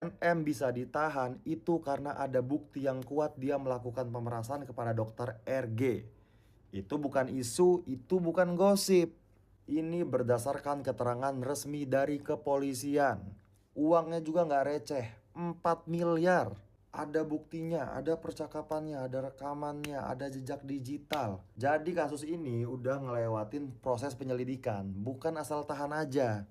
NM bisa ditahan itu karena ada bukti yang kuat dia melakukan pemerasan kepada dokter RG. Itu bukan isu, itu bukan gosip. Ini berdasarkan keterangan resmi dari kepolisian. Uangnya juga nggak receh, 4 miliar. Ada buktinya, ada percakapannya, ada rekamannya, ada jejak digital. Jadi kasus ini udah ngelewatin proses penyelidikan, bukan asal tahan aja.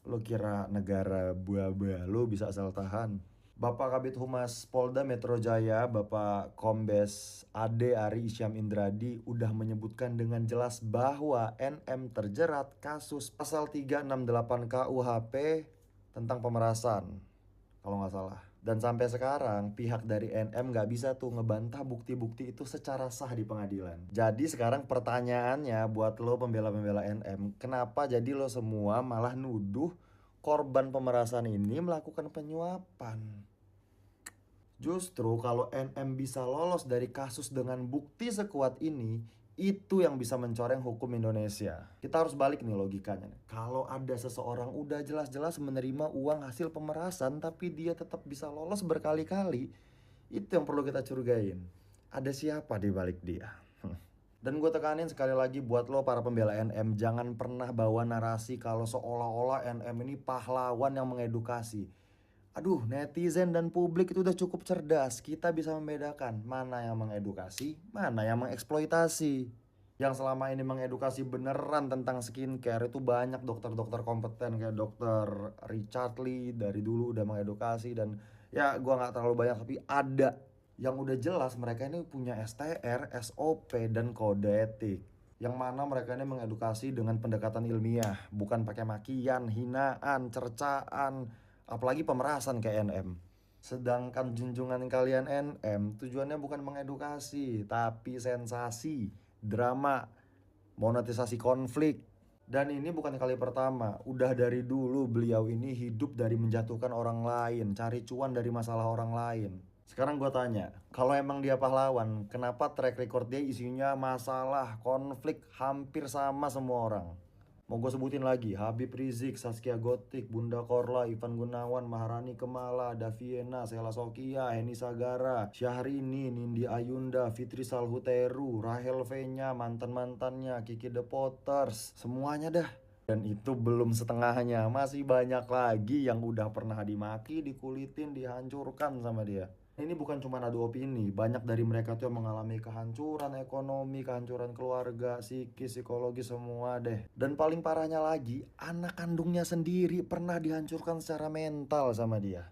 Lo kira negara buah-buah lo bisa asal tahan? Bapak Kabid Humas Polda Metro Jaya, Bapak Kombes Ade Ari Isyam Indradi udah menyebutkan dengan jelas bahwa NM terjerat kasus pasal 368 KUHP tentang pemerasan, kalau nggak salah. Dan sampai sekarang pihak dari NM nggak bisa tuh ngebantah bukti-bukti itu secara sah di pengadilan. Jadi sekarang pertanyaannya buat lo pembela-pembela NM, kenapa jadi lo semua malah nuduh korban pemerasan ini melakukan penyuapan? Justru kalau NM bisa lolos dari kasus dengan bukti sekuat ini, itu yang bisa mencoreng hukum Indonesia. Kita harus balik nih logikanya. Kalau ada seseorang udah jelas-jelas menerima uang hasil pemerasan tapi dia tetap bisa lolos berkali-kali, itu yang perlu kita curigain. Ada siapa di balik dia? Dan gue tekanin sekali lagi buat lo para pembela NM, jangan pernah bawa narasi kalau seolah-olah NM ini pahlawan yang mengedukasi. Aduh, netizen dan publik itu udah cukup cerdas. Kita bisa membedakan mana yang mengedukasi, mana yang mengeksploitasi. Yang selama ini mengedukasi beneran tentang skincare itu banyak dokter-dokter kompeten kayak dokter Richard Lee dari dulu udah mengedukasi. Dan ya gua nggak terlalu banyak tapi ada yang udah jelas mereka ini punya STR, SOP dan kode etik. Yang mana mereka ini mengedukasi dengan pendekatan ilmiah, bukan pakai makian, hinaan, cercaan, apalagi pemerasan kayak NM. Sedangkan junjungan kalian NM tujuannya bukan mengedukasi, tapi sensasi, drama, monetisasi konflik. Dan ini bukan kali pertama, udah dari dulu beliau ini hidup dari menjatuhkan orang lain, cari cuan dari masalah orang lain. Sekarang gue tanya, kalau emang dia pahlawan, kenapa track record dia isinya masalah, konflik hampir sama semua orang? Mau gue sebutin lagi, Habib Rizik, Saskia Gotik, Bunda Korla, Ivan Gunawan, Maharani Kemala, Daviena, Sela Sokia, Heni Sagara, Syahrini, Nindi Ayunda, Fitri Salhuteru, Rahel V-nya, mantan-mantannya, Kiki The Potters, semuanya dah. Dan itu belum setengahnya, masih banyak lagi yang udah pernah dimaki, dikulitin, dihancurkan sama dia. Ini bukan cuma adu opini, banyak dari mereka tuh yang mengalami kehancuran ekonomi, kehancuran keluarga, psikis, psikologi semua deh. Dan paling parahnya lagi, anak kandungnya sendiri pernah dihancurkan secara mental sama dia.